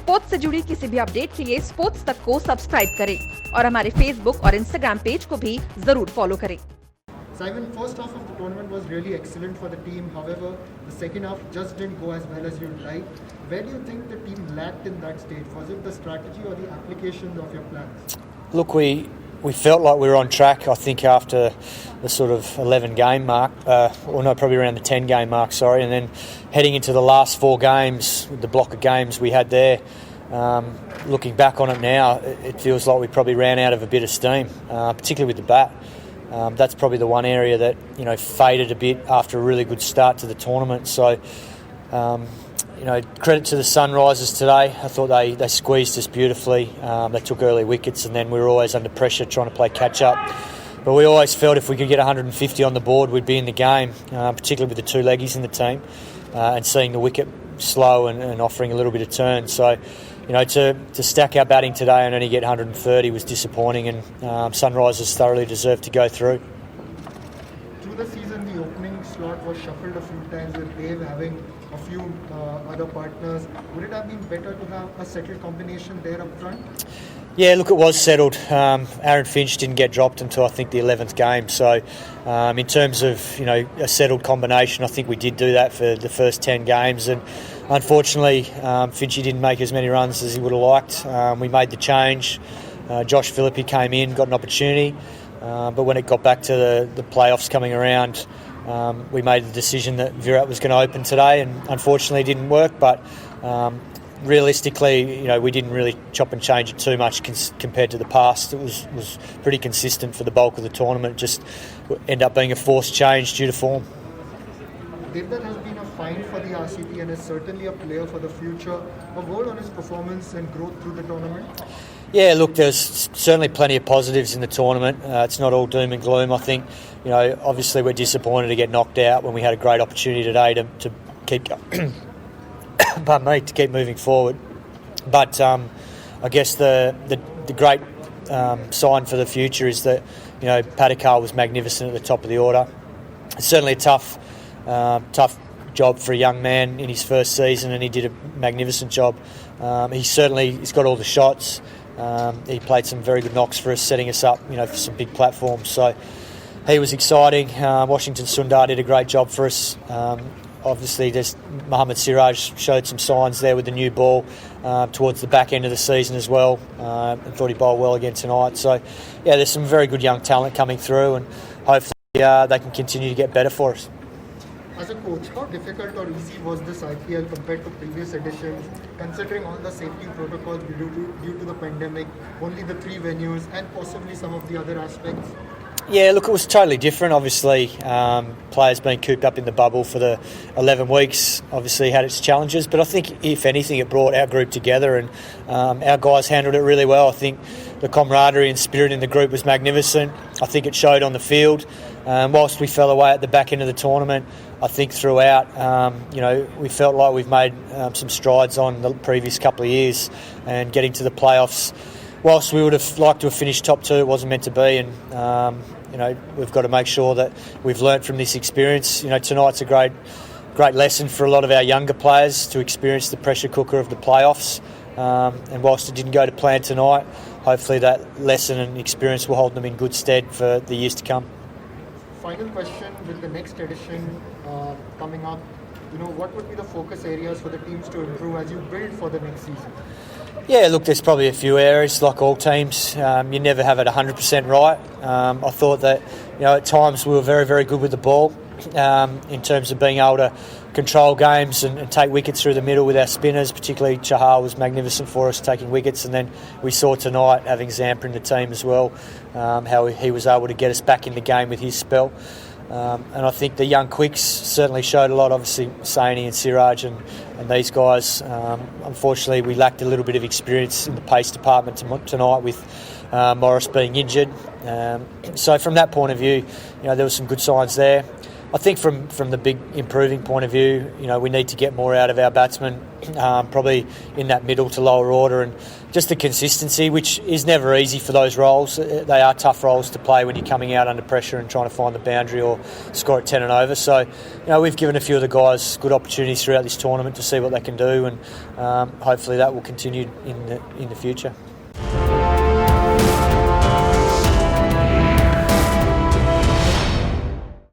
Sports से जुड़ी किसी भी अपडेट के लिए स्पोर्ट्स तक को सब्सक्राइब करें और हमारे फेसबुक और इंस्टाग्राम पेज को भी जरूर फॉलो करें। Simon, first half of the tournament was really excellent for the team. However, the second half just didn't go as well as you'd like. Where do you think the team lacked in that stage? Was it the strategy or the application of your plans? Look, we felt like we were on track, I think, after the sort of 11-game mark, probably around the 10-game mark, and then heading into the last 4 games, the block of games we had there, looking back on it now, it feels like we probably ran out of a bit of steam, particularly with the bat. That's probably the one area that faded a bit after a really good start to the tournament. So, credit to the Sunrisers today. I thought they squeezed us beautifully. They took early wickets, and then we were always under pressure trying to play catch up. But we always felt if we could get 150 on the board, we'd be in the game, particularly with the 2 leggies in the team, and seeing the wicket slow and offering a little bit of turn. So, to stack our batting today and only get 130 was disappointing, and Sunrisers thoroughly deserved to go through. Through the season, the opening slot was shuffled a few times with Dave having a few other partners. Would it have been better to have a settled combination there up front? Yeah, look, it was settled. Aaron Finch didn't get dropped until I think the 11th game. So, in terms of a settled combination, I think we did do that for the first 10 games. And unfortunately, Finchy didn't make as many runs as he would have liked. We made the change. Josh Phillippe came in, got an opportunity. But when it got back to the playoffs coming around, we made the decision that Virat was going to open today, and unfortunately it didn't work. But realistically, we didn't really chop and change it too much compared to the past. It was pretty consistent for the bulk of the tournament. It just ended up being a forced change due to form. Devdutt has been a find for the RCB and is certainly a player for the future. A word on his performance and growth through the tournament? Yeah, look, there's certainly plenty of positives in the tournament. It's not all doom and gloom. I think, obviously we're disappointed to get knocked out when we had a great opportunity today to keep to keep moving forward. But I guess the great sign for the future is that Patakar was magnificent at the top of the order. It's certainly a tough job for a young man in his first season, and he did a magnificent job. He's got all the shots. He played some very good knocks for us, setting us up, for some big platforms. So he was exciting. Washington Sundar did a great job for us. Obviously, Mohammad Siraj showed some signs there with the new ball towards the back end of the season as well. I thought he bowled well again tonight. So, yeah, there's some very good young talent coming through, and hopefully they can continue to get better for us. As a coach, how difficult or easy was this IPL compared to previous editions, considering all the safety protocols due to the pandemic, only the 3 venues, and possibly some of the other aspects? Yeah, look, it was totally different. Obviously, players being cooped up in the bubble for the 11 weeks obviously had its challenges, but I think, if anything, it brought our group together, and our guys handled it really well. I think the camaraderie and spirit in the group was magnificent. I think it showed on the field. Whilst we fell away at the back end of the tournament, I think throughout, we felt like we've made some strides on the previous couple of years, and getting to the playoffs. Whilst we would have liked to have finished top 2, it wasn't meant to be, and we've got to make sure that we've learnt from this experience. Tonight's a great lesson for a lot of our younger players to experience the pressure cooker of the playoffs. And whilst it didn't go to plan tonight, hopefully that lesson and experience will hold them in good stead for the years to come. Final question: with the next edition coming up, what would be the focus areas for the teams to improve as you build for the next season? Yeah, look, there's probably a few areas, like all teams. You never have it 100% right. I thought that, at times we were very, very good with the ball in terms of being able to control games and take wickets through the middle with our spinners. Particularly Chahar was magnificent for us, taking wickets. And then we saw tonight, having Zampa in the team as well, how he was able to get us back in the game with his spell. And I think the young quicks certainly showed a lot. Obviously, Saini and Siraj and these guys. Unfortunately, we lacked a little bit of experience in the pace department tonight with Morris being injured. So from that point of view, there were some good signs there. I think from the big improving point of view, we need to get more out of our batsmen, probably in that middle to lower order, and just the consistency, which is never easy for those roles. They are tough roles to play when you're coming out under pressure and trying to find the boundary or score at 10 and over. So, we've given a few of the guys good opportunities throughout this tournament to see what they can do, and hopefully that will continue in the future.